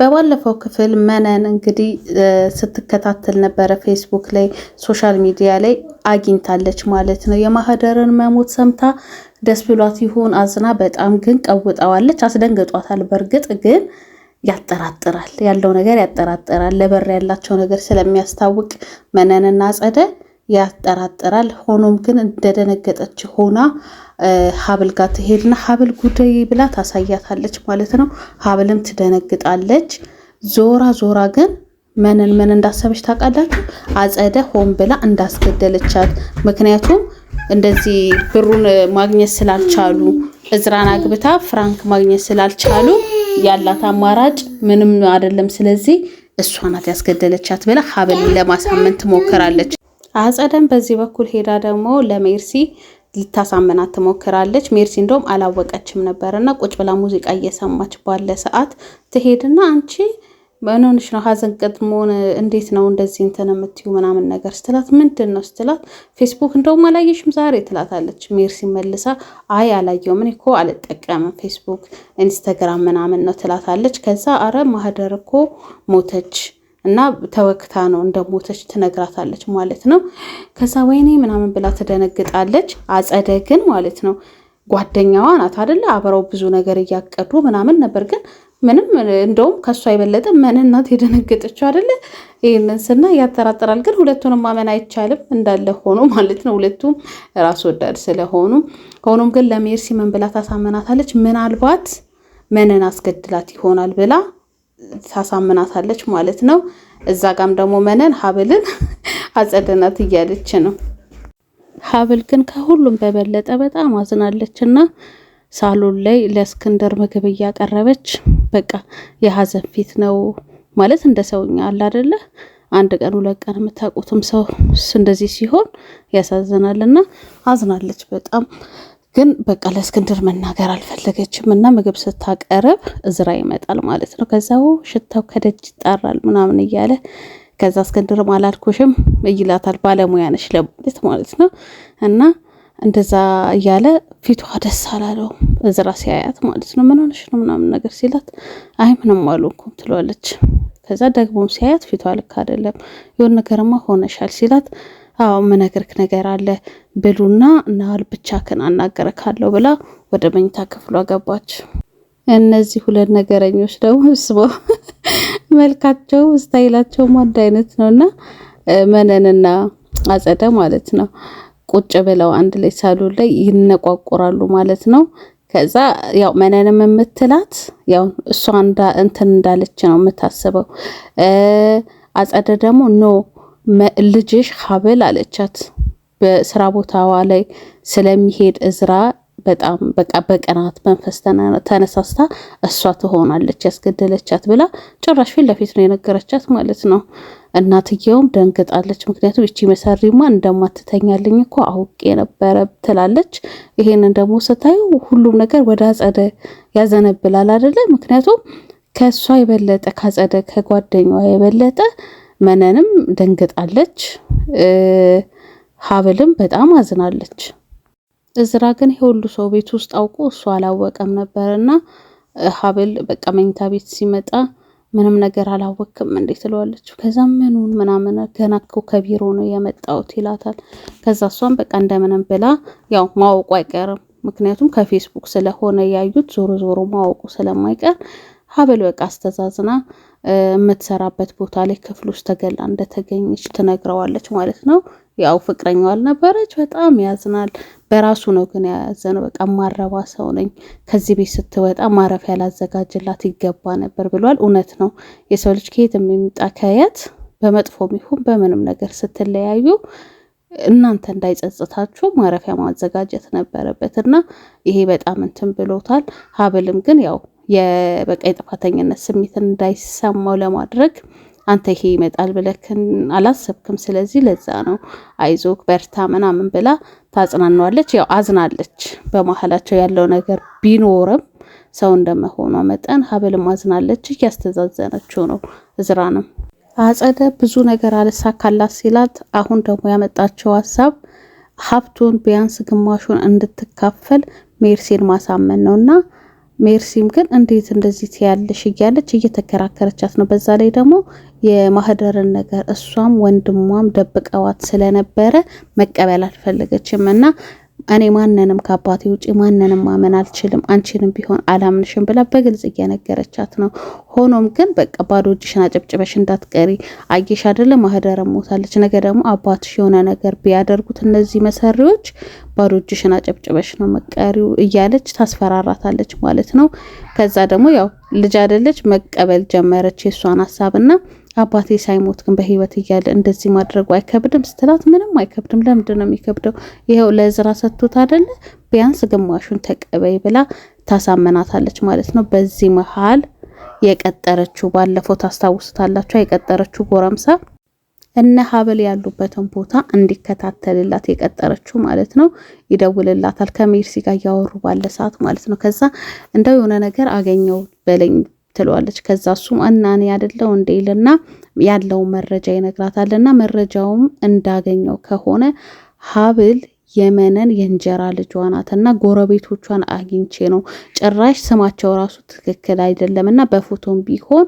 በባለፈው ክፍል መነን እንግዲህ ስትከታተል ነበረ ፌስቡክ ላይ ሶሻል ሚዲያ ላይ አግኝታለች ማለት ነው። የማህደርን መሞት ሰምታ ደስ ብሏት ይሁን አዝና በጣም ግን ቀውጣዋለች፣ አስደንግጧታል። በእርግጥ ግን ያጠራጥራል፣ ያለው ነገር ያጠራጥራል። ለበር ያላቸው ነገር ስለሚያስታውቅ መነንና አጸደ ያጠራጥራል። ሆኖም ግን እንደደነገጠች ሆና ሀብል ጋር ትሄድና ሀብል ጉዳይ ብላ ታሳያታለች ማለት ነው። ሀብልም ትደነግጣለች። ዞራ ዞራ ግን መነን ምን እንዳሰበች ታውቃላችሁ? አጸደ ሆን ብላ እንዳስገደለቻት። ምክንያቱም እንደዚህ ብሩን ማግኘት ስላልቻሉ እዝራን አግብታ ፍራንክ ማግኘት ስላልቻሉ ያላት አማራጭ ምንም አይደለም፣ ስለዚህ እሷ ናት ያስገደለቻት ብላ ሀብልን ለማሳመን ትሞክራለች። አጸደም በዚህ በኩል ሄዳ ደግሞ ለሜርሲ ልታሳመናት ትሞክራለች። ሜርሲ እንደውም አላወቀችም ነበርና ቁጭ ብላ ሙዚቃ እየሰማች ባለ ሰዓት ትሄድና አንቺ ምን ሆነሽ ነው? ሀዘን ቀድሞን እንዴት ነው እንደዚህ እንትን የምትዩ ምናምን ነገር ስትላት ምንድን ነው ስትላት ፌስቡክ እንደውም አላየሽም ዛሬ ትላታለች። ሜርሲ መልሳ አይ አላየውም፣ እኔ እኮ አልጠቀምም ፌስቡክ ኢንስታግራም ምናምን ነው ትላታለች። ከዛ አረ ማህደር እኮ ሞተች እና ተወክታ ነው እንደሞተች ትነግራታለች ማለት ነው። ከዛ ወይኔ ምናምን ብላ ትደነግጣለች። አጸደ ግን ማለት ነው ጓደኛዋ ናት አይደለ? አብረው ብዙ ነገር እያቀዱ ምናምን ነበር። ግን ምንም እንደውም ከሷ የበለጠ መነናት የደነገጠችው አይደለ? ይሄንን ስና ያጠራጥራል። ግን ሁለቱንም ማመን አይቻልም እንዳለ ሆኖ ማለት ነው። ሁለቱም ራስ ወዳድ ስለሆኑ ሆኖም ግን ለሜርሲ ምን ብላ ታሳመናታለች? ምናልባት መነን አስገድላት ይሆናል ብላ ታሳምናታለች ማለት ነው። እዛ ጋም ደግሞ መነን ሀብልን አጸደናት እያለች ነው። ሀብል ግን ከሁሉም በበለጠ በጣም አዝናለች እና ሳሎን ላይ ለእስክንድር ምግብ እያቀረበች በቃ የሀዘን ፊት ነው ማለት እንደ ሰውኛ አለ አይደለ? አንድ ቀን ሁለት ቀን የምታውቁትም ሰው እንደዚህ ሲሆን ያሳዝናልና አዝናለች በጣም። ግን በቃ ለእስክንድር መናገር አልፈለገችም እና ምግብ ስታቀርብ እዝራ ይመጣል ማለት ነው። ከዛው ሽታው ከደጅ ይጣራል ምናምን እያለ ከዛ እስክንድርም አላልኩሽም ይላታል፣ ባለሙያ ነሽ ለማለት ማለት ነው። እና እንደዛ እያለ ፊቷ ደስ አላለው እዝራ ሲያያት ማለት ነው። ምን ሆነሽ ነው ምናምን ነገር ሲላት አይ ምንም አልሆንኩም ትለዋለች። ከዛ ደግሞም ሲያያት ፊቷ ልክ አይደለም፣ የሆነ ነገርማ ሆነሻል ሲላት አዎ ምነግርክ ነገር አለ ብሉና ናል ብቻክን አናገረካለሁ ብላ ወደ መኝታ ክፍሏ ገባች። እነዚህ ሁለት ነገረኞች ደግሞ ስበው መልካቸው ስታይላቸው አንድ አይነት ነውና መነንና አጸደ ማለት ነው ቁጭ ብለው አንድ ላይ ሳሎን ላይ ይነቋቆራሉ ማለት ነው። ከዛ ያው መነንም የምትላት ያው እሷ እንትን እንዳለች ነው የምታስበው። አጸደ ደግሞ ኖ ልጅሽ ሀብል አለቻት። በስራ ቦታዋ ላይ ስለሚሄድ እዝራ በጣም በቃ በቀናት መንፈስ ተነሳስታ እሷ ትሆናለች ያስገደለቻት ብላ ጭራሽ ፊት ለፊት ነው የነገረቻት ማለት ነው። እናትየውም ደንግጣለች። ምክንያቱም እቺ መሰሪማ እንደማትተኛልኝ እኮ አውቄ ነበረ ትላለች። ይሄንን ደግሞ ስታዩ ሁሉም ነገር ወደ አጸደ ያዘነብላል አይደለ? ምክንያቱም ከሷ የበለጠ ካጸደ ከጓደኛዋ የበለጠ መነንም ደንግጣለች። ሀብልም በጣም አዝናለች። እዝራ ግን ሁሉ ሰው ቤት ውስጥ አውቆ እሱ አላወቀም ነበርና ሀብል በቃ መኝታ ቤት ሲመጣ ምንም ነገር አላወቅም እንዴ ትለዋለች። ከዛ ምኑን ምናምን ገና እኮ ከቢሮ ነው የመጣሁት ይላታል። ከዛ እሷም በቃ እንደምንም ብላ ያው ማወቁ አይቀርም፣ ምክንያቱም ከፌስቡክ ስለሆነ ያዩት ዞሮ ዞሮ ማወቁ ስለማይቀር ሀብል በቃ አስተዛዝና የምትሰራበት ቦታ ላይ ክፍል ውስጥ ተገላ እንደተገኘች ትነግረዋለች ማለት ነው። ያው ፍቅረኛው አልነበረች። በጣም ያዝናል። በራሱ ነው ግን ያዘነው። በቃ ማረባ ሰው ነኝ፣ ከዚህ ቤት ስትወጣ ማረፊያ ላዘጋጅላት ይገባ ነበር ብሏል። እውነት ነው። የሰው ልጅ ከየትም የሚመጣ ከየት በመጥፎም ይሁን በምንም ነገር ስትለያዩ እናንተ እንዳይጸጽታችሁ ማረፊያ ማዘጋጀት ነበረበት እና ይሄ በጣም እንትን ብሎታል። ሀብልም ግን ያው የበቃ የጥፋተኝነት ስሜት እንዳይሰማው ለማድረግ አንተ ይሄ ይመጣል ብለክን አላሰብክም፣ ስለዚህ ለዛ ነው አይዞክ በርታ ምናምን ብላ ታጽናናዋለች። ያው አዝናለች። በመሀላቸው ያለው ነገር ቢኖርም ሰው እንደመሆኗ መጠን ሀብልም አዝናለች። እያስተዛዘነችው ነው እዝራንም። አጸደ ብዙ ነገር አልሳካላት ሲላት አሁን ደግሞ ያመጣቸው ሀሳብ ሀብቱን ቢያንስ ግማሹን እንድትካፈል ሜርሲን ማሳመን ነውና ሜርሲም ግን እንዴት እንደዚህ ትያለሽ እያለች እየተከራከረቻት ነው። በዛ ላይ ደግሞ የማህደርን ነገር እሷም ወንድሟም ደብቀዋት ስለነበረ መቀበል አልፈለገችም እና እኔ ማንንም ከአባቴ ውጪ ማንንም ማመን አልችልም፣ አንቺንም ቢሆን አላምንሽም ብላ በግልጽ እየነገረቻት ነው። ሆኖም ግን በቃ ባዶ እጅሽን አጨብጭበሽ እንዳትቀሪ፣ አየሽ አይደለ ማህደርም ሞታለች፣ ነገ ደግሞ አባትሽ የሆነ ነገር ቢያደርጉት እነዚህ መሰሪዎች ባዶ እጅሽን አጨብጭበሽ ነው መቀሪው እያለች ታስፈራራታለች ማለት ነው። ከዛ ደግሞ ያው ልጅ አይደለች መቀበል ጀመረች የሷን ሀሳብና አባቴ ሳይሞት ግን በህይወት እያለ እንደዚህ ማድረጉ አይከብድም ስትላት፣ ምንም አይከብድም፣ ለምንድን ነው የሚከብደው? ይሄው ለእዝራ ሰጥቶት አይደለ ቢያንስ ግማሹን ተቀበይ ብላ ታሳመናታለች ማለት ነው። በዚህ መሃል የቀጠረችው ባለፈው ታስታውሱታላችሁ፣ የቀጠረችው ጎረምሳ እነ ሀብል ያሉበትን ቦታ እንዲከታተልላት የቀጠረችው ማለት ነው። ይደውልላታል ከሜርሲ ጋር እያወሩ ባለ ሰዓት ማለት ነው። ከዛ እንደው የሆነ ነገር አገኘው በለኝ ትለዋለች። ከዛ እሱም እናኔ ያደለው እንደይልና ያለው መረጃ ይነግራታልና መረጃውም እንዳገኘው ከሆነ ሀብል የመነን የእንጀራ ልጇ ናትና ጎረቤቶቿን አግኝቼ ነው፣ ጭራሽ ስማቸው ራሱ ትክክል አይደለምና በፎቶም ቢሆን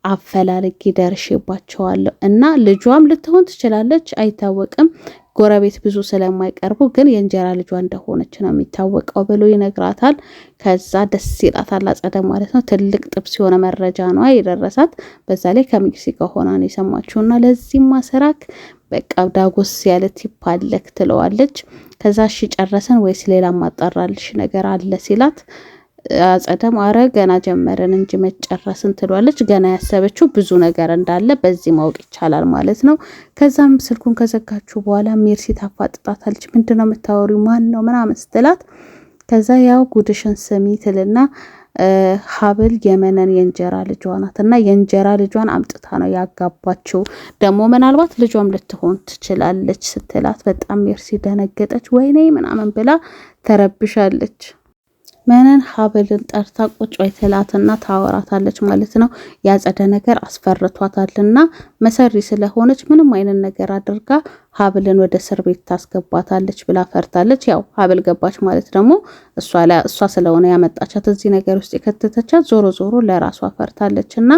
አፈላልጌ ደርሼባቸዋለሁ እና ልጇም ልትሆን ትችላለች፣ አይታወቅም። ጎረቤት ብዙ ስለማይቀርቡ ግን የእንጀራ ልጇ እንደሆነች ነው የሚታወቀው ብሎ ይነግራታል። ከዛ ደስ ይላታል አጸደ ማለት ነው። ትልቅ ጥብስ የሆነ መረጃ ነው የደረሳት። በዛ ላይ ከሜክሲኮ ሆና ነው የሰማችውና ለዚህ ማሰራክ በቃ ዳጎስ ያለ ቲፕ አለክ ትለዋለች። ከዛ እሺ ጨረሰን ወይስ ሌላ ማጣራልሽ ነገር አለ ሲላት አጸደም አረ ገና ጀመረን እንጂ መጨረስን ትሏለች። ገና ያሰበችው ብዙ ነገር እንዳለ በዚህ ማወቅ ይቻላል ማለት ነው። ከዛም ስልኩን ከዘጋችሁ በኋላ ሜርሲ ታፋጥጣታለች። ምንድነው የምታወሪው? ማን ነው ምናምን ስትላት ከዛ ያው ጉድሽን ስሚ ትልና ሀብል የመነን የእንጀራ ልጇ ናትና የእንጀራ ልጇን አምጥታ ነው ያጋባችው፣ ደግሞ ምናልባት ልጇም ልትሆን ትችላለች ስትላት በጣም ሜርሲ ደነገጠች። ወይኔ ምናምን ብላ ተረብሻለች። መነን ሀብልን ጠርታ ቁጭ ወይ ትላትና ታወራታለች ማለት ነው። ያጸደ ነገር አስፈርቷታልና መሰሪ ስለሆነች ምንም አይነት ነገር አድርጋ ሀብልን ወደ እስር ቤት ታስገባታለች ብላ ፈርታለች። ያው ሀብል ገባች ማለት ደግሞ እሷ ስለሆነ ያመጣቻት እዚህ ነገር ውስጥ የከተተቻት ዞሮ ዞሮ ለራሷ ፈርታለች እና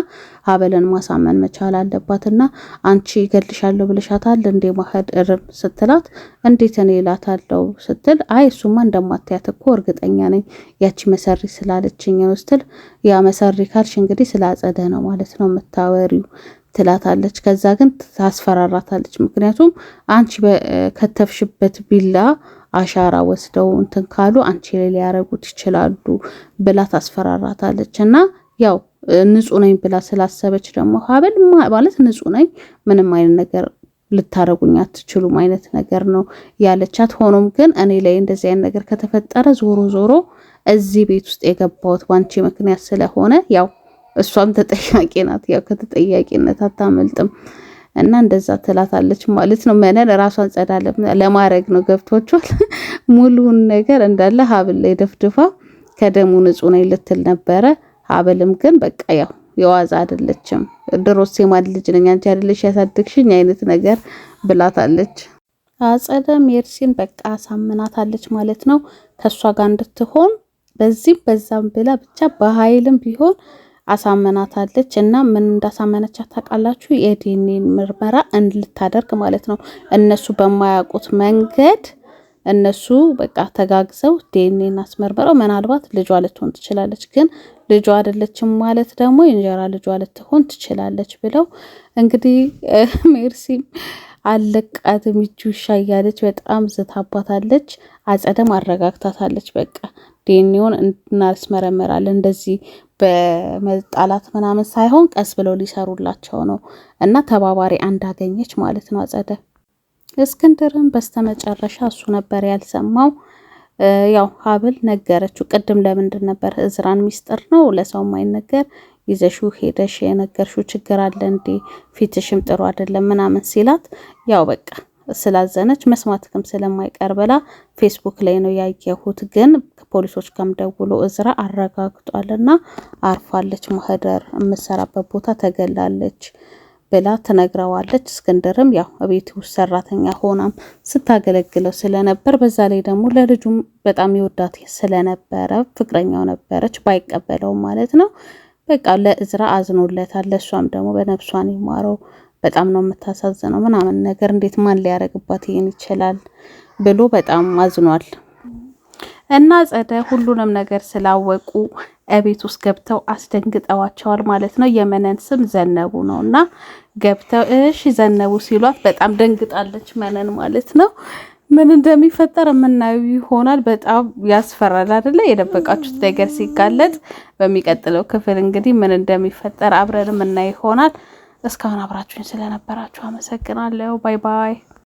ሀብልን ማሳመን መቻል አለባትና አንቺ ይገልሻለሁ ብለሻታል እንዴ ማህደርም ስትላት እንዴት እኔ እላታለሁ ስትል አይ እሱማ እንደማታያት እኮ እርግጠኛ ነኝ ያቺ መሰሪ ስላለችኝ ነው ስትል ያ መሰሪ ካልሽ እንግዲህ ስላጸደ ነው ማለት ነው የምታወሪው ትላታለች። ከዛ ግን ታስፈራራታለች። ምክንያቱም አንቺ ከተፍሽበት ቢላ አሻራ ወስደው እንትን ካሉ አንቺ ላይ ሊያረጉት ይችላሉ ብላ ታስፈራራታለች። እና ያው ንጹህ ነኝ ብላ ስላሰበች ደግሞ ሀብል ማለት ንጹህ ነኝ ምንም አይነት ነገር ልታረጉኝ አትችሉም አይነት ነገር ነው ያለቻት። ሆኖም ግን እኔ ላይ እንደዚህ አይነት ነገር ከተፈጠረ ዞሮ ዞሮ እዚህ ቤት ውስጥ የገባሁት ባንቺ ምክንያት ስለሆነ ያው እሷም ተጠያቂ ናት። ያው ከተጠያቂነት አታመልጥም እና እንደዛ ትላታለች ማለት ነው። መነን ራሷን ጸዳ ለማድረግ ነው ገብቷቸዋል። ሙሉውን ነገር እንዳለ ሀብል ላይ ደፍድፋ ከደሙ ንጹህ ነኝ ልትል ነበረ። ሀብልም ግን በቃ ያው የዋዛ አይደለችም። ድሮስ የማን ልጅ ነኝ አንቺ አይደለሽ ያሳድግሽኝ አይነት ነገር ብላታለች። አጸደ ሜርሲን በቃ አሳምናታለች ማለት ነው ከሷ ጋር እንድትሆን በዚህ በዛም ብላ ብቻ በኃይልም ቢሆን አሳመናታለች። እና ምን እንዳሳመነቻት ታውቃላችሁ? የዲኤንኤ ምርመራ እንድታደርግ ማለት ነው። እነሱ በማያውቁት መንገድ እነሱ በቃ ተጋግዘው ዲኤንኤን አስመርምረው ምናልባት ልጇ ልትሆን ትችላለች፣ ግን ልጇ አይደለችም ማለት ደግሞ የእንጀራ ልጇ ልትሆን ትችላለች ብለው እንግዲህ ሜርሲም አለቃትም ይጁሻ እያለች በጣም ዝታባታለች። አጸደም አረጋግታታለች። በቃ ዲኤንኤውን እናስመረምራለን እንደዚህ በመጣላት ምናምን ሳይሆን ቀስ ብለው ሊሰሩላቸው ነው እና ተባባሪ እንዳገኘች ማለት ነው አጸደ። እስክንድርም በስተመጨረሻ እሱ ነበር ያልሰማው። ያው ሀብል ነገረችው። ቅድም ለምንድን ነበር እዝራን ሚስጥር ነው ለሰው ማይነገር ይዘሽው ሄደሽ የነገርሽው ችግር አለ እንዴ ፊትሽም ጥሩ አይደለም ምናምን ሲላት ያው በቃ ስላዘነች መስማትክም ስለማይቀር ብላ ፌስቡክ ላይ ነው ያየሁት፣ ግን ፖሊሶች ጋርም ደውሎ እዝራ አረጋግጧልና አርፋለች። ማህደር የምትሰራበት ቦታ ተገላለች ብላ ትነግረዋለች። እስክንድርም ያው ቤት ውስጥ ሰራተኛ ሆናም ስታገለግለው ስለነበር በዛ ላይ ደግሞ ለልጁም በጣም ይወዳት ስለነበረ ፍቅረኛው ነበረች ባይቀበለው ማለት ነው። በቃ ለእዝራ አዝኖለታል። ለሷም ደግሞ በነፍሷን ይማረው በጣም ነው የምታሳዝነው ምናምን ነገር እንዴት ማን ሊያረግባት ይሄን ይችላል ብሎ በጣም አዝኗል። እና ጸደይ ሁሉንም ነገር ስላወቁ እቤት ውስጥ ገብተው አስደንግጠዋቸዋል ማለት ነው። የመነን ስም ዘነቡ ነውና ገብተው እሺ ዘነቡ ሲሏት በጣም ደንግጣለች መነን ማለት ነው። ምን እንደሚፈጠር የምናየው ይሆናል። በጣም ያስፈራል አይደለ? የደበቃችሁት ነገር ሲጋለጥ በሚቀጥለው ክፍል እንግዲህ ምን እንደሚፈጠር አብረን የምናየው ይሆናል። እስካሁን አብራችሁኝ ስለነበራችሁ አመሰግናለሁ። ባይ ባይ።